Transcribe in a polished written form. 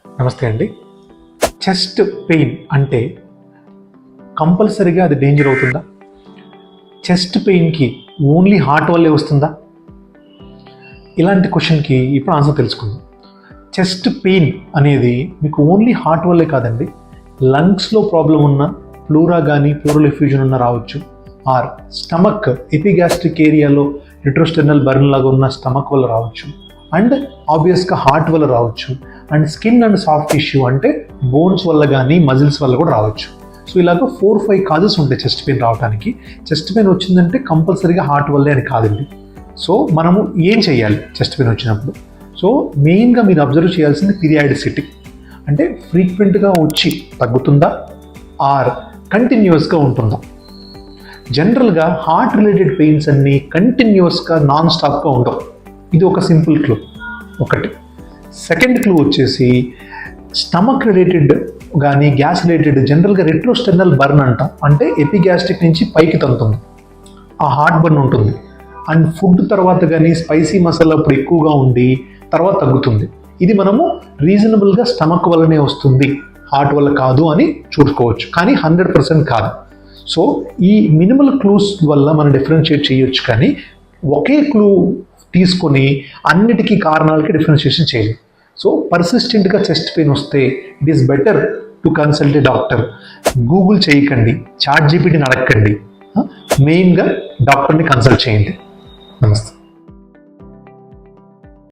నమస్తే అండి. Chest pain అంటే కంపల్సరీగా అది డేంజర్ అవుతుందా? చెస్ట్ పెయిన్కి ఓన్లీ హార్ట్ వల్లే వస్తుందా? ఇలాంటి క్వశ్చన్కి ఇప్పుడు ఆన్సర్ తెలుసుకుందాం. చెస్ట్ పెయిన్ అనేది మీకు ఓన్లీ హార్ట్ వల్లే కాదండి, లంగ్స్లో ప్రాబ్లం ఉన్న ప్లూరా కానీ ప్లూరల్ ఎఫ్యూజన్ ఉన్న రావచ్చు, ఆర్ స్టమక్ ఎపిగాస్ట్రిక్ ఏరియాలో రిట్రోస్టెర్నల్ బర్న్ లాగా ఉన్న స్టమక్ వల్ల రావచ్చు, అండ్ ఆబ్వియస్గా హార్ట్ వల్ల రావచ్చు, and skin and soft tissue అంటే బోన్స్ వల్ల కానీ మజిల్స్ వల్ల కూడా రావచ్చు. సో ఇలాగ 4-5 కాజెస్ ఉంటాయి చెస్ట్ పెయిన్ రావడానికి. చెస్ట్ పెయిన్ వచ్చిందంటే కంపల్సరీగా హార్ట్ వల్లే అని కాదండి. సో మనము ఏం చేయాలి చెస్ట్ పెయిన్ వచ్చినప్పుడు? సో మెయిన్గా మీరు అబ్జర్వ్ చేయాల్సింది పీరియాడిసిటీ, అంటే ఫ్రీక్వెంట్గా వచ్చి తగ్గుతుందా ఆర్ కంటిన్యూస్గా ఉంటుందా. జనరల్గా హార్ట్ రిలేటెడ్ పెయిన్స్ అన్నీ కంటిన్యూస్గా నాన్ స్టాప్గా ఉండవు. ఇది ఒక సింపుల్ క్లూ ఒకటి. సెకండ్ క్లూ వచ్చేసి స్టమక్ రిలేటెడ్ కానీ గ్యాస్ రిలేటెడ్ జనరల్గా రెట్రోస్టెర్నల్ బర్న్ అంటాం, అంటే ఎపిగ్యాస్ట్రిక్ నుంచి పైకి తగ్గుతుంది, ఆ హార్ట్ బర్న్ ఉంటుంది. అండ్ ఫుడ్ తర్వాత కానీ స్పైసీ మసాలా అప్పుడు ఎక్కువగా ఉండి తర్వాత తగ్గుతుంది. ఇది మనము రీజనబుల్గా స్టమక్ వల్లనే వస్తుంది, హార్ట్ వల్ల కాదు అని చూసుకోవచ్చు, కానీ 100% కాదు. సో ఈ మినిమల్ క్లూస్ వల్ల మనం డిఫరెన్షియేట్ చేయొచ్చు, కానీ ఒకే క్లూ తీసుకొని అన్నిటికీ కారణాలకి డిఫరెన్షియేషన్ చేయలేం. సో పర్సిస్టెంట్గా చెస్ట్ పెయిన్ వస్తే it is better to consult a doctor. Google చేయకండి, చాట్ జీపీటీని అడగండి, మెయిన్గా డాక్టర్ని కన్సల్ట్ చేయండి. నమస్తే.